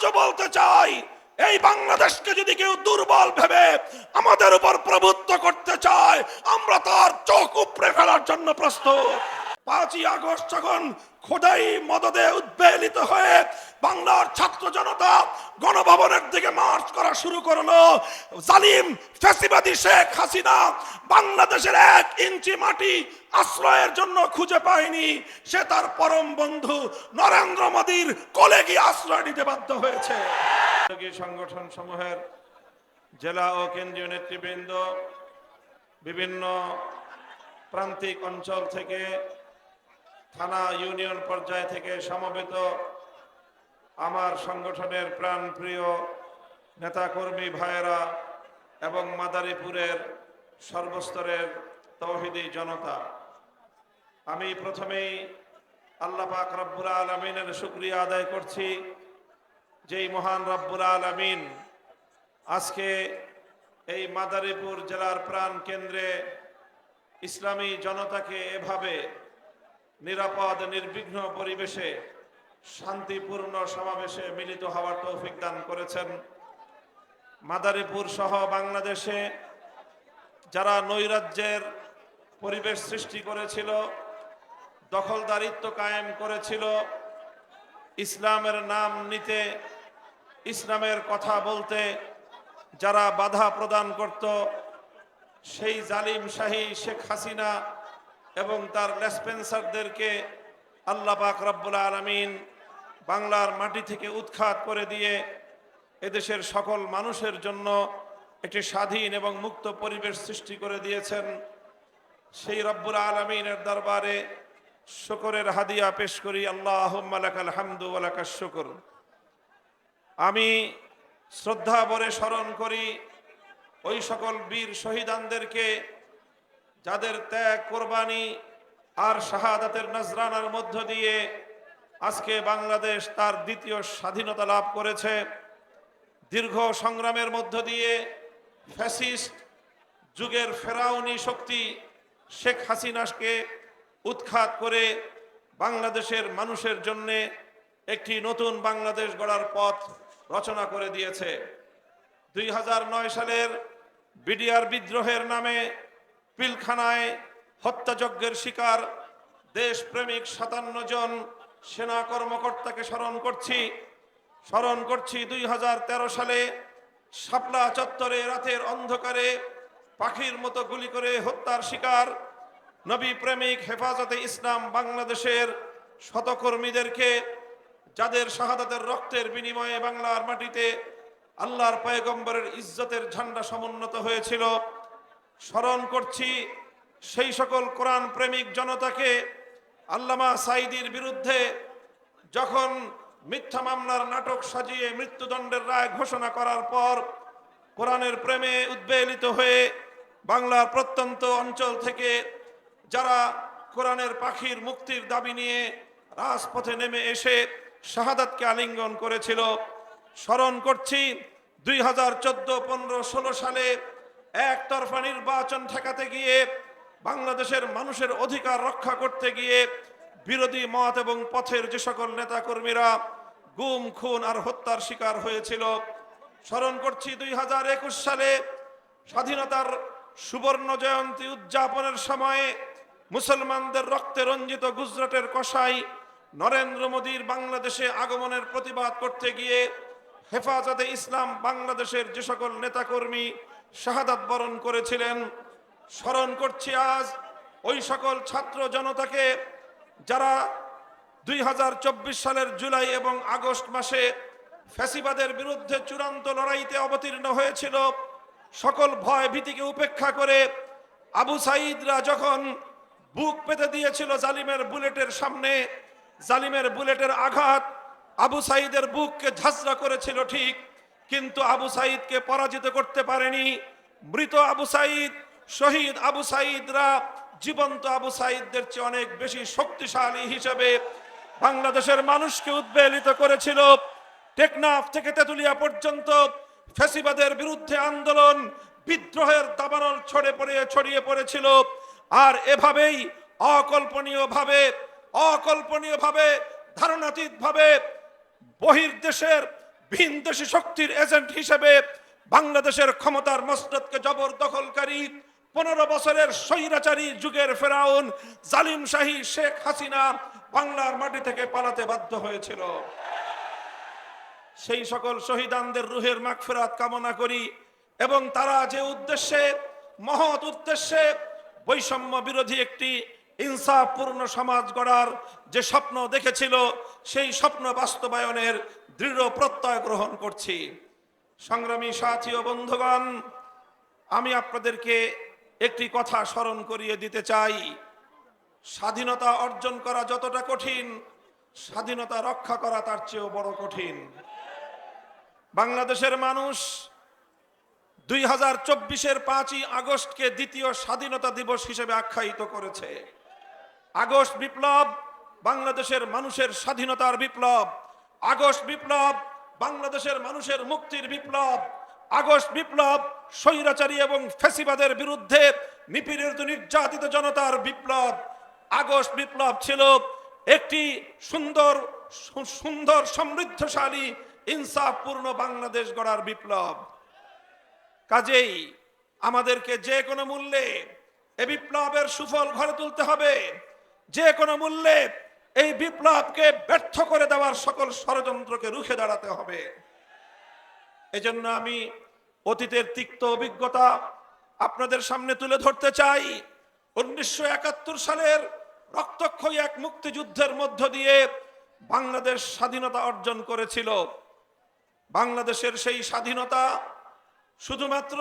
আজও বলতে চাই, এই বাংলাদেশকে যদি কেউ দুর্বল ভেবে আমাদের উপর প্রভুত্ব করতে চায়, আমরা তার চোখ উপড়ে ফেলার জন্য প্রস্তুত। 5ই আগস্ট যখন খোদাই মদদে উদ্বেলিত হয়ে বাংলার ছাত্র জনতা গণভবনের দিকে মার্চ করা শুরু করলো, জালিম ফ্যাসিবাদী শেখ হাসিনা বাংলাদেশের 1 ইঞ্চি মাটি আশ্রয়ের জন্য খুঁজে পায়নি। সে তার পরম বন্ধু নরেন্দ্র মোদীর কোলে গিয়ে আশ্রয় নিতে বাধ্য হয়েছে। সংগঠন সমূহের জেলা ও কেন্দ্রীয় নেতৃবৃন্দ, বিভিন্ন প্রান্তিক অঞ্চল থেকে, থানা ইউনিয়ন পর্যায় থেকে সমবেত আমার সংগঠনের প্রাণপ্রিয় নেতাকর্মী ভাইয়েরা এবং মাদারীপুরের সর্বস্তরের তৌহিদি জনতা, আমি প্রথমেই আল্লাহ পাক রব্বুল আলামিনের শুকরিয়া আদায় করছি, যেই মহান রব্বুল আলামিন আজকে এই মাদারীপুর জেলার প্রাণ কেন্দ্রে ইসলামী জনতাকে এভাবে নিরাপদ নির্বিঘ্ন পরিবেশে শান্তিপূর্ণ সমাবেশে মিলিত হওয়ার তৌফিক দান করেছেন। মাদারীপুর সহ বাংলাদেশে যারা নৈরাজ্যের পরিবেশ সৃষ্টি করেছিল, দখলদারিত্ব কায়েম করেছিল, ইসলামের নাম নিতে, ইসলামের কথা বলতে যারা বাধা প্রদান করত, সেই জালিম শাহী শেখ হাসিনা এবং তার লেসপেন্সারদেরকে আল্লাহ পাক রব্বুল আলামিন বাংলার মাটি থেকে উৎখাত করে দিয়ে এদেশের সকল মানুষের জন্য একটি স্বাধীন এবং মুক্ত পরিবেশ সৃষ্টি করে দিয়েছেন। সেই রব্বুল আলামিনের দরবারে শুকরের হাদিয়া পেশ করি। আল্লাহুম্মা লাকাল হামদু ওয়া লাকাশ শুকর। আমি শ্রদ্ধা ভরে স্মরণ করি ওই সকল বীর শহীদানদেরকে, যাদের ত্যাগ, কোরবানি আর শাহাদাতের নজরানার মধ্য দিয়ে আজকে বাংলাদেশ তার দ্বিতীয় স্বাধীনতা লাভ করেছে। দীর্ঘ সংগ্রামের মধ্য দিয়ে ফ্যাসিস্ট যুগের ফেরাউনি শক্তি শেখ হাসিনাকে উৎখাত করে বাংলাদেশের মানুষের জন্য একটি নতুন বাংলাদেশ গড়ার পথ রচনা করে দিয়েছে। 2009 সালের বিডিআর বিদ্রোহের নামে পিলখানায় হত্যাযজ্ঞের শিকার দেশপ্রেমিক 57 জন সেনা কর্মকর্তাকে স্মরণ করছি 2013 সালে শাপলা চত্বরে রাতের অন্ধকারে পাখির মতো গুলি করে হত্যার শিকার নবী প্রেমিক হেফাজতে ইসলাম বাংলাদেশের শতকর্মীদেরকে, যাদের শাহাদাতের রক্তের বিনিময়ে বাংলার মাটিতে আল্লাহর পয়গম্বরের ইজ্জতের ঝান্ডা সমুন্নত হয়েছিল। স্মরণ করছি সেই সকল কোরআন প্রেমিক জনতাকে, আল্লামা সাঈদীর বিরুদ্ধে যখন মিথ্যা মামলার নাটক সাজিয়ে মৃত্যুদণ্ডের রায় ঘোষণা করার পর কোরআনের প্রেমে উদ্বেলিত হয়ে বাংলার প্রত্যন্ত অঞ্চল থেকে যারা কোরআনের পাখির মুক্তির দাবি নিয়ে রাজপথে নেমে এসে শাহাদাতকে আলিঙ্গন করেছিল। স্মরণ করছি 2014, 15, 16 সালে একতরফা নির্বাচন ঠেকাতে গিয়ে, বাংলাদেশের মানুষের অধিকার রক্ষা করতে গিয়ে বিরোধী মত এবং পথের যে সকল নেতাকর্মীরা গুম, খুন আর হত্যার শিকার হয়েছিল। স্মরণ করছি 2021 সালে স্বাধীনতার সুবর্ণ জয়ন্তী উদযাপনের সময়ে মুসলমানদের রক্তে রঞ্জিত গুজরাটের কসাই নরেন্দ্র মোদীর বাংলাদেশে আগমনের প্রতিবাদ করতে গিয়ে হেফাজতে ইসলাম বাংলাদেশের যে সকল নেতাকর্মী শাহাদাত বরণ করেছিলেন। স্মরণ করছি আজ ওই সকল ছাত্র জনতাকে যারা 2024 সালের জুলাই এবং আগস্ট মাসে ফ্যাসিবাদের বিরুদ্ধে চূড়ান্ত লড়াইতে অবতীর্ণ হয়েছিল। সকল ভয় ভীতিকে উপেক্ষা করে আবু সাঈদরা যখন বুক পেতে দিয়েছিল জালিমের বুলেটের সামনে, জালিমের বুলেটের আঘাত আবু সাঈদের বুককে ঝাঁঝরা করেছিল ঠিক, কিন্তু আবু সাঈদকে পরাজিত করতে পারেনি। মৃত আবু সাঈদ, শহীদ আবু সাঈদরা জীবন্ত আবু সাঈদদের চেয়ে অনেক বেশি শক্তিশালী হিসেবে বাংলাদেশের মানুষকে উদ্বেলিত করেছিল। টেকনাফ থেকে তেতুলিয়া পর্যন্ত ফ্যাসিবাদের বিরুদ্ধে আন্দোলন, বিদ্রোহের দাবানল ছড়িয়ে পড়েছিল। আর এভাবেই অকল্পনীয়ভাবে ধারণাতীতভাবে বহির্দেশের ভিনদেশী শক্তির এজেন্ট হিসেবে বাংলাদেশের ক্ষমতার মসনদকে জবরদখলকারী 15 বছরের স্বৈরাচারী যুগের ফেরাউন জালিম শাহী শেখ হাসিনা বাংলার মাটি থেকে পালাতে বাধ্য হয়েছিল। সেই সকল শহীদানদের রুহের মাগফিরাত কামনা করি এবং তারা যে উদ্দেশ্যে, মহৎ উদ্দেশ্যে বৈষম্য বিরোধী একটি ইনসাফপূর্ণ সমাজ গড়ার যে স্বপ্ন দেখেছিল, সেই স্বপ্ন বাস্তবায়নের দৃঢ় প্রত্যয় গ্রহণ করছি। সংগ্রামী সাথী ও বন্ধুগণ, আমি আপনাদেরকে একটি কথা স্মরণ করিয়ে দিতে চাই। স্বাধীনতা অর্জন করা যতটা কঠিন, স্বাধীনতা রক্ষা করা তার চেয়েও বড় কঠিন। বাংলাদেশের মানুষ 2024-এর 5ই আগস্টকে দ্বিতীয় স্বাধীনতা দিবস হিসেবে আখ্যায়িত করেছে। আগস্ট বিপ্লব বাংলাদেশের মানুষের স্বাধীনতার বিপ্লব। আগস্ট বিপ্লব বাংলাদেশের মানুষের মুক্তির বিপ্লব। আগস্ট বিপ্লব স্বৈরাচারী এবং ফ্যাসিবাদের বিরুদ্ধে নিপীড়িত নির্যাতিত জনতার বিপ্লব। আগস্ট বিপ্লব ছিল একটি সুন্দর সুন্দর সমৃদ্ধশালী ইনসাফপূর্ণ বাংলাদেশ গড়ার বিপ্লব। কাজেই আমাদেরকে যে কোনো মূল্যে এই বিপ্লবের সুফল ঘরে তুলতে হবে। যে কোনো মূল্যে এই বিপ্লবকে ব্যর্থ করে দেওয়ার সকল ষড়যন্ত্রকে রুখে দাঁড়াতে হবে। এজন্য আমি অতীতের তিক্ত অভিজ্ঞতা আপনাদের সামনে তুলে ধরতে চাই। 1971 সালের রক্তক্ষয়ী এক মুক্তিযুদ্ধের মধ্য দিয়ে বাংলাদেশ স্বাধীনতা অর্জন করেছিল। বাংলাদেশের সেই স্বাধীনতা শুধুমাত্র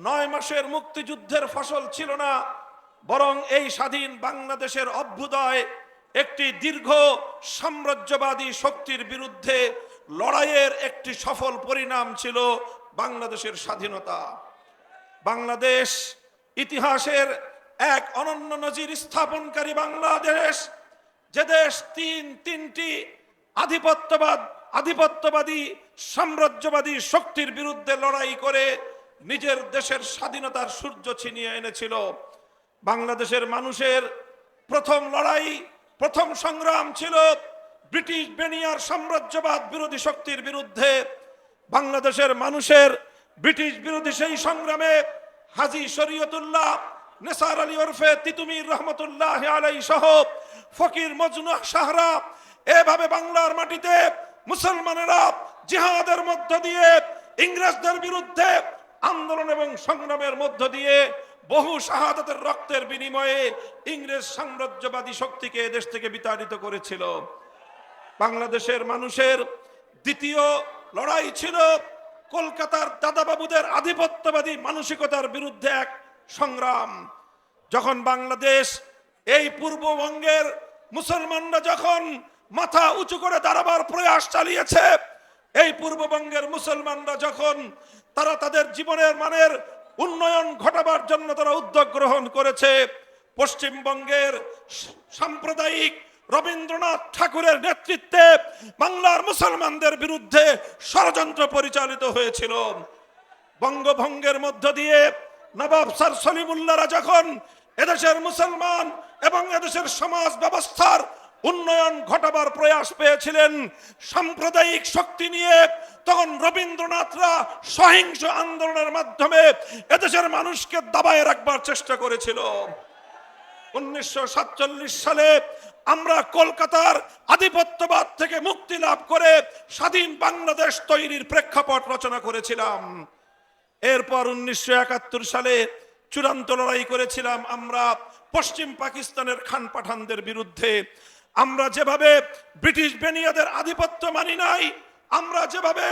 9 মাসের মুক্তিযুদ্ধের ফসল ছিল না, বরং এই স্বাধীন বাংলাদেশের অভ্যুদয় একটি দীর্ঘ সাম্রাজ্যবাদী শক্তির বিরুদ্ধে লড়াইয়ের একটি সফল পরিণাম ছিল বাংলাদেশের স্বাধীনতা। বাংলাদেশ ইতিহাসের এক অনন্য নজির স্থাপনকারী বাংলাদেশ, যে দেশ তিনটি আধিপত্যবাদী সাম্রাজ্যবাদী শক্তির বিরুদ্ধে লড়াই করে নিজের দেশের স্বাধীনতার সূর্য ছিনিয়ে এনেছিল। বাংলাদেশের মানুষের প্রথম লড়াই, প্রথম সংগ্রাম ছিল ব্রিটিশ বেনিয়ার সাম্রাজ্যবাদ বিরোধী শক্তির বিরুদ্ধে। বাংলাদেশের মানুষের ব্রিটিশ বিরোধী সেই সংগ্রামে হাজী শরীয়তুল্লাহ, নেসার আলী ওরফে তিতুমির রহমতুল্লাহ আলাইহি সহ ফকির মজনু সাহরা, এভাবে বাংলার মাটিতে মুসলমানেরা জিহাদের মধ্য দিয়ে ইংরেজদের বিরুদ্ধে আন্দোলন এবং সংগ্রামের মধ্য দিয়ে বহু শাহাদাতের রক্তের বিনিময়ে ইংরেজ সাম্রাজ্যবাদী শক্তিকে দেশ থেকে বিতাড়িত করেছিল। বাংলাদেশের মানুষের দ্বিতীয় লড়াই ছিল কলকাতার দাদাবাবুদের আধিপত্যবাদী মানসিকতার বিরুদ্ধে এক সংগ্রাম। যখন বাংলাদেশ, এই পূর্ববঙ্গের মুসলমানরা যখন মাথা উঁচু করে দাঁড়াবার প্রয়াস চালিয়েছে, এই পূর্ববঙ্গের মুসলমানরা যখন তারা তাদের জীবনের মানের উন্নয়ন ঘটাবার জন্য তারা উদ্যোগ গ্রহণ করেছে, পশ্চিমবঙ্গের সাম্প্রদায়িক রবীন্দ্রনাথ ঠাকুরের নেতৃত্বে বাংলার মুসলমানদের বিরুদ্ধে ষড়যন্ত্র পরিচালিত হয়েছিল। বঙ্গভঙ্গের মধ্য দিয়ে নবাব স্যার সলিমুল্লাহরা যখন এদেশের মুসলমান এবং এদেশের সমাজ ব্যবস্থার উন্নয়ন ঘটাবার প্রয়াস পেয়েছিলেন সাম্প্রদায়িক শক্তি নিয়ে, তখন রবীন্দ্রনাথরা সহিংস আন্দোলনের মাধ্যমে এদেশের মানুষকে দাবায় রাখবার চেষ্টা করেছিল। 1947 সালে আমরা কলকাতার আধিপত্যবাদ থেকে মুক্তি লাভ করে স্বাধীন বাংলাদেশ তৈরির প্রেক্ষাপট রচনা করেছিলাম। এরপর 1971 সালে চূড়ান্ত লড়াই করেছিলাম আমরা পশ্চিম পাকিস্তানের খান পাঠানদের বিরুদ্ধে। আমরা যেভাবে ব্রিটিশ বেনিয়াদের আধিপত্য মানি নাই, আমরা যেভাবে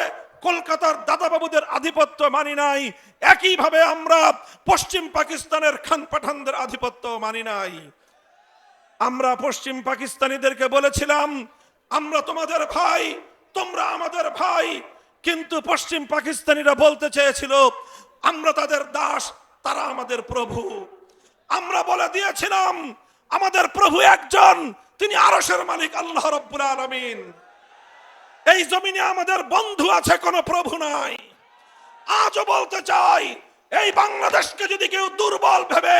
কলকাতার দাদাবাবুদের আধিপত্য মানি নাই, একইভাবে আমরা পশ্চিম পাকিস্তানের খান পাঠানদের আধিপত্য মানি নাই। আমরা পশ্চিম পাকিস্তানিদেরকে বলেছিলাম, আমরা তোমাদের ভাই, তোমরা আমাদের ভাই, কিন্তু পশ্চিম পাকিস্তানিরা বলতে চেয়েছিল আমরা তাদের দাস, তারা আমাদের প্রভু। আমরা বলে দিয়েছিলাম আমাদের প্রভু একজন, তিনি আরশের মালিক আল্লাহ রাব্বুল আলামিন। এই জমিনে আমাদের বন্ধু আছে, কোনো প্রভু নাই। আজও বলতে চাই, এই বাংলাদেশকে যদি কেউ দুর্বল ভেবে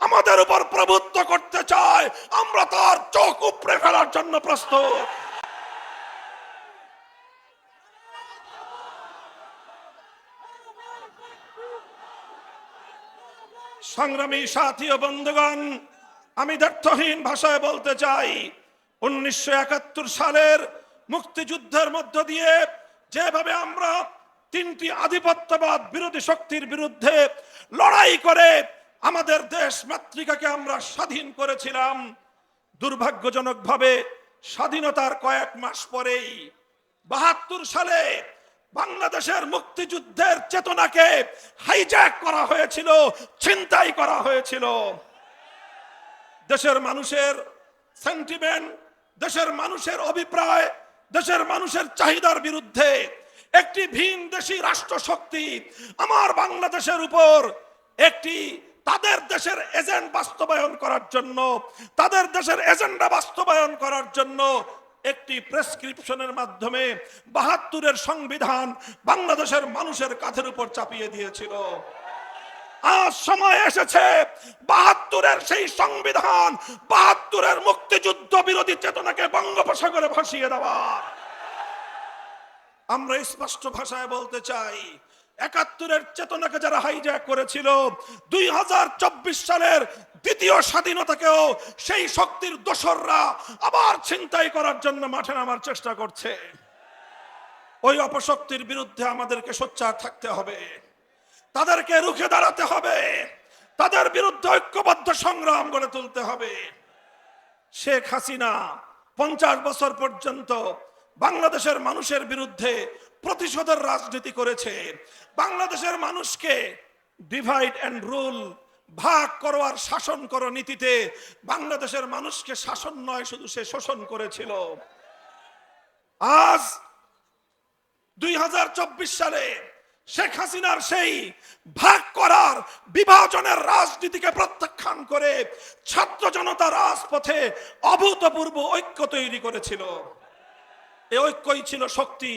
আমাদের উপর প্রভুত্ব করতে চায়, আমরা তার চোখ উপড়ে ফেলার জন্য প্রস্তুত। সংগ্রামী সাথী ও বন্ধুগণ, আমি দ্ব্যর্থহীন ভাষায় বলতে চাই, 1971 সালের মুক্তিযুদ্ধের মধ্য দিয়ে যেভাবে আমরা তিনটি আধিপত্যবাদ বিরোধী শক্তির বিরুদ্ধে লড়াই করে আমাদের দেশ মাতৃকাকে আমরা স্বাধীন করেছিলাম, দুর্ভাগ্যজনকভাবে স্বাধীনতার কয়েক মাস পরেই 72 সালে বাংলাদেশের মুক্তিযুদ্ধের চেতনাকে হাইজ্যাক করা হয়েছিল, ছিনতাই করা হয়েছিল। দেশের মানুষের সেন্টিমেন্ট, দেশের মানুষের অভিপ্রায়, দেশের মানুষের চাহিদার বিরুদ্ধে একটি ভিনদেশী রাষ্ট্রশক্তি আমার বাংলাদেশের উপর একটি তাদের দেশের এজেন্ড বাস্তবায়ন করার জন্য, তাদের দেশের এজেন্ডা বাস্তবায়ন করার জন্য একটি প্রেসক্রিপশনের মাধ্যমে 72-এর সংবিধান বাংলাদেশের মানুষের কাঁধের উপর চাপিয়ে দিয়েছিল। আজ সময় এসেছে 72-এর সেই সংবিধান, 72-এর মুক্তিযুদ্ধ বিরোধী চেতনাকে বঙ্গোপসাগরে ভাসিয়ে দেওয়ার। আমরা স্পষ্ট ভাষায় বলতে চাই, 71-এর চেতনাকে যারা হাইজ্যাক করেছিল, 2024 সালের দ্বিতীয় স্বাধীনতাকেও সেই শক্তির দোসররা আবার ছিনতাই করার জন্য মাঠে নামার চেষ্টা করছে। ওই অপশক্তির বিরুদ্ধে আমাদেরকে সোচ্চার থাকতে হবে, তাদেরকে রুখে দাঁড়াতে হবে, তাদের বিরুদ্ধে ঐক্যবদ্ধ সংগ্রাম গড়ে তুলতে হবে। শেখ হাসিনা 50 বছর পর্যন্ত বাংলাদেশের মানুষের বিরুদ্ধে প্রতিশোধের রাজনীতি করেছে। বাংলাদেশের মানুষকে ডিভাইড এন্ড রুল, ভাগ করো আর শাসন করো নীতিতে বাংলাদেশের মানুষকে শাসন নয়, শুধু সে শোষণ করেছিল। আজ 2024 সালে শেখ হাসিনার সেই ভাগ করার, বিভাজনের রাজনীতিকে প্রত্যাখ্যান করে ছাত্র জনতা রাজপথে অভূতপূর্ব ঐক্য তৈরি করেছিল। এই ঐক্যই ছিল শক্তি,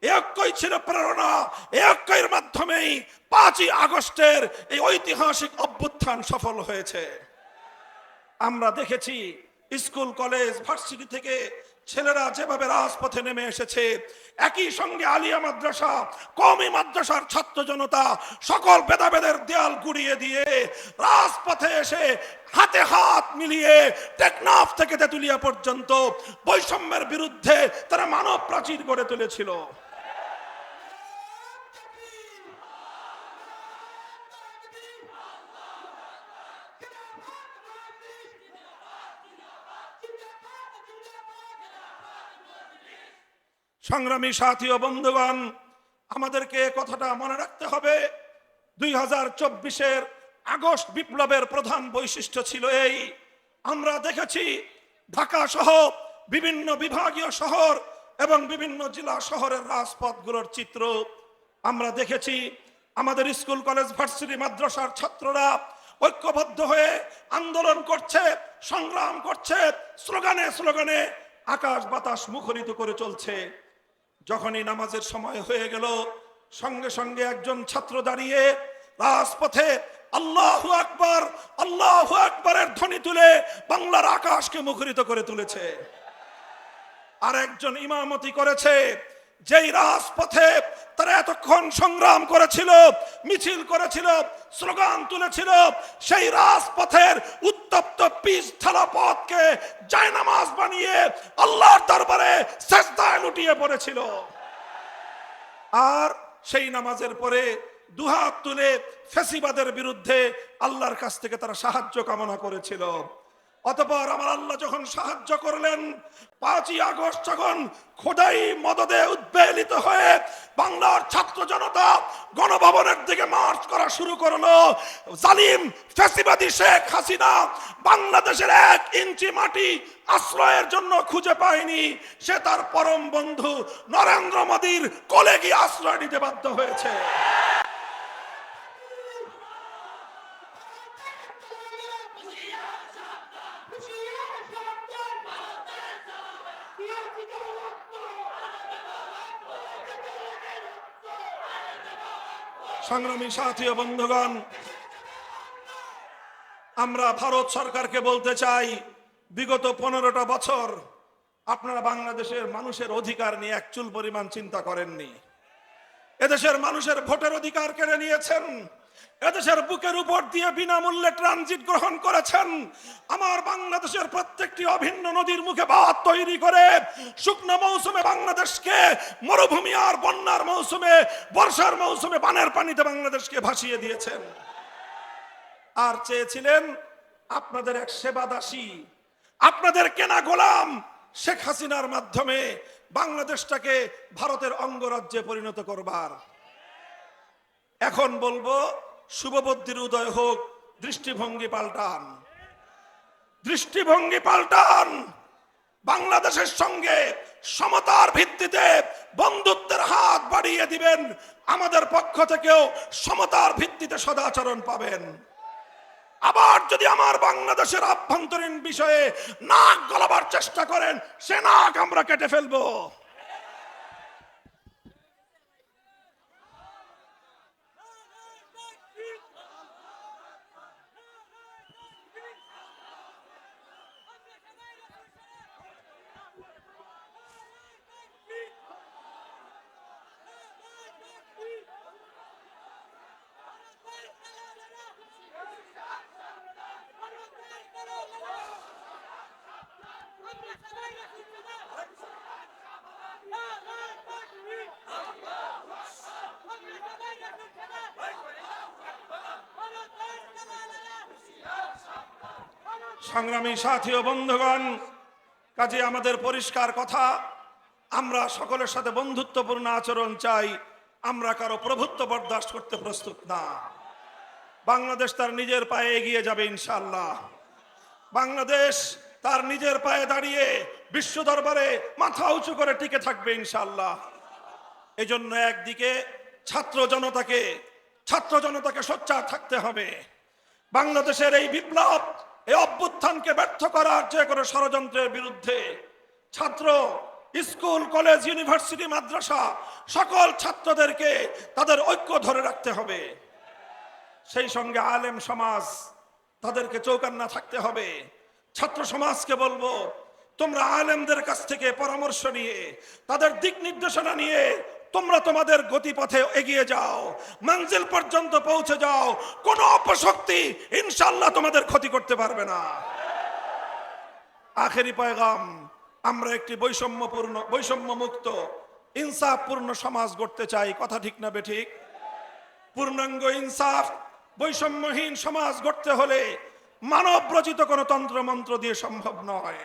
এই ঐক্যই ছিল প্রেরণা, এই ঐক্যের মাধ্যমেই 5ই আগস্টের এই ঐতিহাসিক অভ্যুত্থান সফল হয়েছে। আমরা দেখেছি স্কুল, কলেজ, ভার্সিটি থেকে ছেলেরা যেভাবে রাজপথে নেমে এসেছে, একই সঙ্গে আলিয়া মাদ্রাসা, কওমি মাদ্রাসার ছাত্র জনতা সকল ভেদাভেদের দেয়াল গুড়িয়ে দিয়ে রাজপথে এসে হাতে হাত মিলিয়ে টেকনাফ থেকে তেতুলিয়া পর্যন্ত বৈষম্যের বিরুদ্ধে তারা মানব প্রাচীর গড়ে তুলেছিল। সংগ্রামী সাথী ও বন্ধুগণ, আমাদেরকে কথাটা মনে রাখতে হবে, 2024-এর আগস্ট বিপ্লবের প্রধান বৈশিষ্ট্য ছিল এই, আমরা দেখেছি ঢাকা সহ বিভিন্ন বিভাগীয় শহর এবং বিভিন্ন জেলা শহরের রাজপথগুলোর চিত্র। আমরা দেখেছি আমাদের স্কুল, কলেজ, ভার্সিটি, মাদ্রাসার ছাত্ররা ঐক্যবদ্ধ হয়ে আন্দোলন করছে, সংগ্রাম করছে, স্লোগানে স্লোগানে আকাশ বাতাস মুখরিত করে চলছে। যখনই নামাজের সময় হয়ে গেল, সঙ্গে সঙ্গে একজন ছাত্র দাঁড়িয়ে রাজপথে আল্লাহু আকবার, আল্লাহু আকবারের ধ্বনি তুলে বাংলার আকাশকে মুখরিত করে তুলেছে। আর একজন ইমামতি করেছে, যেই রাজপথে তারা এতক্ষণ সংগ্রাম করেছিল, মিছিল করেছিল, স্লোগান তুলেছিল, সেই রাজপথের উত্তপ্ত পিচ ঢালা পথকে জায়নামাজ বানিয়ে আল্লাহর দরবারে সিজদায় লুটিয়ে পড়েছিল। আর সেই নামাজের পরে দুহাত তুলে ফ্যাসিবাদের বিরুদ্ধে আল্লাহর কাছ থেকে তারা সাহায্য কামনা করেছিল। অতঃপর আমার আল্লাহ যখন সাহায্য করলেন, 5ই আগস্ট যখন খোদাই মদদে উদ্বেলিত হয়ে বাংলার ছাত্র জনতা গণভবনের দিকে মার্চ করা শুরু করলো, জালিম ফ্যাসিবাদী শেখ হাসিনা বাংলাদেশের 1 ইঞ্চি মাটি আশ্রয়ের জন্য খুঁজে পায়নি। সে তার পরম বন্ধু নরেন্দ্র মোদীর কোলে গিয়ে আশ্রয় নিতে বাধ্য হয়েছে। সংগ্রামী সাথী ও বন্ধুগণ, আমরা ভারত সরকারকে বলতে চাই, বিগত 15টা বছর আপনারা বাংলাদেশের মানুষের অধিকার নিয়ে এক চুল পরিমাণ চিন্তা করেননি। এদেশের মানুষের ভোটের অধিকার কেড়ে নিয়েছেন, এদেশের বুকের উপর দিয়ে বিনামূল্যে ট্রানজিট গ্রহণ করেছেন। আমার বাংলাদেশের প্রত্যেকটি অভিন্ন নদীর মুখে বাঁধ তৈরি করে শুকনো মৌসুমে বাংলাদেশকে মরুভূমি আর বন্যার মৌসুমে বর্ষার মৌসুমে বানের পানিতে বাংলাদেশকে ভাসিয়ে দিয়েছেন। আর চেয়েছিলেন আপনাদের এক সেবাদাসী, আপনাদের কেনা গোলাম শেখ হাসিনার মাধ্যমে বাংলাদেশটাকে ভারতের অঙ্গরাজ্যে পরিণত করবার। এখন বলবো শুভবুদ্ধির উদয় হোক, দৃষ্টিভঙ্গি পাল্টান, দৃষ্টিভঙ্গি পাল্টান। বাংলাদেশের সঙ্গে সমতার ভিত্তিতে বন্ধুত্বের হাত বাড়িয়ে দিবেন, আমাদের পক্ষ থেকেও সমতার ভিত্তিতে সদাচরণ পাবেন। আবার যদি আমার বাংলাদেশের আভ্যন্তরীণ বিষয়ে নাক গলাবার চেষ্টা করেন, সে নাক আমরা কেটে ফেলবো। সংগ্রামী সাথী ও বন্ধুগণ, কাজে আমাদের পরিষ্কার কথা, আমরা সকলের সাথে বন্ধুত্বপূর্ণ আচরণ চাই, আমরা কারো প্রভুত্ব বরদাস্ত করতে প্রস্তুত না। বাংলাদেশ তার নিজের পায়ে এগিয়ে যাবে ইনশাআল্লাহ। বাংলাদেশ তার নিজের পায়ে দাঁড়িয়ে বিশ্ব দরবারে মাথা উঁচু করে টিকে থাকবে ইনশাআল্লাহ। এজন্য একদিকে ছাত্র জনতাকে সোচ্চার থাকতে হবে। বাংলাদেশের এই বিপ্লব, এই অভ্যুত্থানকে ব্যর্থ করার যে কোনো ষড়যন্ত্রের বিরুদ্ধে ছাত্র, স্কুল, কলেজ, ইউনিভার্সিটি, মাদ্রাসা সকল ছাত্রদেরকে তাদের ঐক্য ধরে রাখতে হবে। সেই সঙ্গে আলেম সমাজ, তাদেরকে চৌকান্না থাকতে হবে। ছাত্র সমাজকে বলবো, তোমরা আলেমদের কাছ থেকে পরামর্শ নিয়ে, তাদের দিক নির্দেশনা নিয়ে তোমরা তোমাদের গতিপথে এগিয়ে যাও, মঞ্জিল পর্যন্ত পৌঁছে যাও। কোন অপশক্তি ইনশাআল্লাহ তোমাদের ক্ষতি করতে পারবে না। আখেরি পয়গাম, আমরা একটি বৈষম্য মুক্ত, ইনসাফপূর্ণ সমাজ গড়তে চাই। কথা ঠিক না বেঠিক? পূর্ণাঙ্গ ইনসাফ, বৈষম্যহীন সমাজ গড়তে হলে মানব রচিত কোনো তন্ত্রমন্ত্র দিয়ে সম্ভব নয়।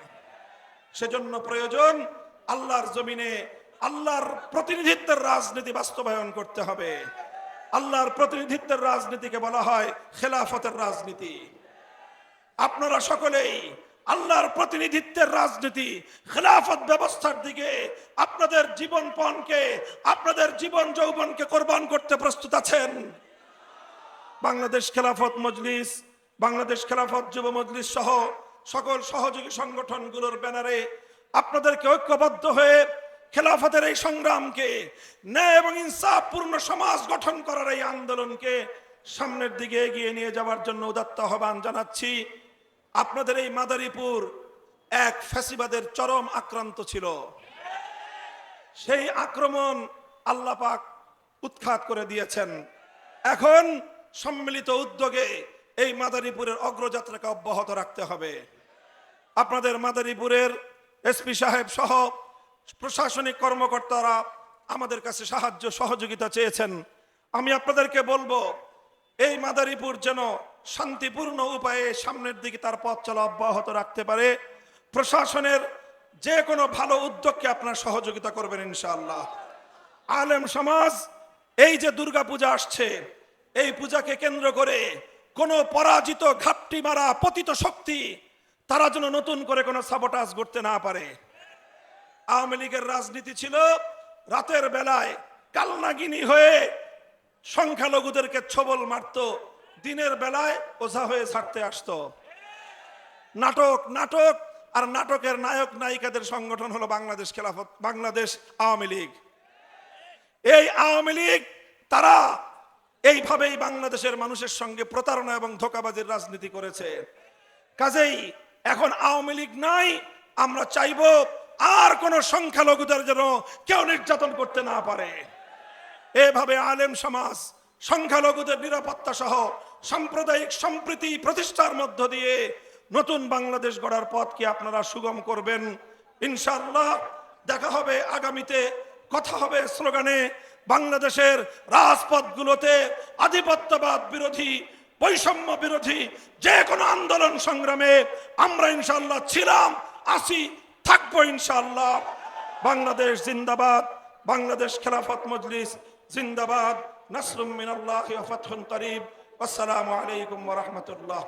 সেজন্য প্রয়োজন আল্লাহর জমিনে আল্লাহর প্রতিনিধিত্বের রাজনীতি বাস্তবায়ন করতে হবে। আল্লাহর প্রতিনিধিত্বের রাজনীতিকে বলা হয় খেলাফতের রাজনীতি। আপনারা সকলেই আল্লাহর প্রতিনিধিত্বের রাজনীতি, খেলাফত ব্যবস্থার দিকে আপনাদের জীবনপণকে, আপনাদের জীবন যৌবনকে কোরবান করতে প্রস্তুত আছেন? বাংলাদেশ খেলাফত মজলিস, বাংলাদেশ খেলাফত যুব মজলিস সহ সকল সহযোগী সংগঠনগুলোর ব্যানারে আপনাদেরকে ঐক্যবদ্ধ হয়ে খেলাফতের এই সংগ্রামকে, ন্যায় এবং ইনসাফপূর্ণ সমাজ গঠন করার এই আন্দোলনকে সামনের দিকে এগিয়ে নিয়ে যাওয়ার জন্য উদাত্ত আহ্বান জানাচ্ছি। আপনাদের এই মাদারীপুর এক ফ্যাসিবাদের চরম আক্রান্ত ছিল। সেই আক্রমণ আল্লাহ পাক উৎখাত করে দিয়েছেন। এখন সম্মিলিত উদ্যোগে এই মাদারীপুরের অগ্রযাত্রাকে অব্যাহত রাখতে হবে। আপনাদের মাদারীপুরের এসপি সাহেব সহ প্রশাসনিক কর্মকর্তারা আমাদের কাছে সাহায্য সহযোগিতা চেয়েছেন। আমি আপনাদেরকে বলবো, এই মাদারীপুর যেন শান্তিপূর্ণ উপায়ে সামনের দিকে তার পথ চলা অব্যাহত রাখতে পারে। প্রশাসনের যে কোনো ভালো উদ্যোগকে আপনারা সহযোগিতা করবেন ইনশাআল্লাহ। আলেম সমাজ, এই যে দুর্গা পূজা আসছে, এই পূজাকে কেন্দ্র করে কোনো পরাজিত, ঘাপটি মারা, পতিত শক্তি তারা যেন নতুন করে কোনো সাবোটাজ করতে না পারে। আওয়ামী লীগের রাজনীতি ছিল রাতের বেলায় কালনাগিনী হয়ে সংখ্যালঘুদেরকে ছবল মারত, দিনের বেলায় ওঝা হয়ে ছাড়তে আসতো। নাটক নাটক আর নাটকের নায়ক নায়িকাদের সংগঠন হলো বাংলাদেশ খেলাফত, বাংলাদেশ আওয়ামী লীগ। এই আওয়ামী লীগ তারা এইভাবেই বাংলাদেশের মানুষের সঙ্গে প্রতারণা এবং ধোঁকাবাজির রাজনীতি করেছে। কাজেই এখন আওয়ামী লীগ নাই, আমরা চাইব আর কোন সংখ্যালঘুদের যেন কেউ নির্যাতন করতে না পারে। এভাবে আলেম সমাজ, সংখ্যালঘুদের নিরাপত্তা সহ সাম্প্রদায়িক সম্প্রীতি প্রতিষ্ঠার মধ্য দিয়ে নতুন বাংলাদেশ গড়ার পথকে আপনারা সুগম করবেন ইনশাআল্লাহ। দেখা হবে আগামীতে, কথা হবে স্লোগানে। বাংলাদেশের রাজপথগুলোতে আধিপত্যবাদ বিরোধী, বৈষম্য বিরোধী যে কোনো আন্দোলন সংগ্রামে আমরা ইনশাআল্লাহ ছিলাম, আছি, থাকবো ইনশাআল্লাহ। বাংলাদেশ জিন্দাবাদ, বাংলাদেশ খেলাফত মজলিস জিন্দাবাদ। নাসরুম মিনাল্লাহি ওয়া ফাতহুন করিব। আসসালামু আলাইকুম ওয়া রাহমাতুল্লাহ।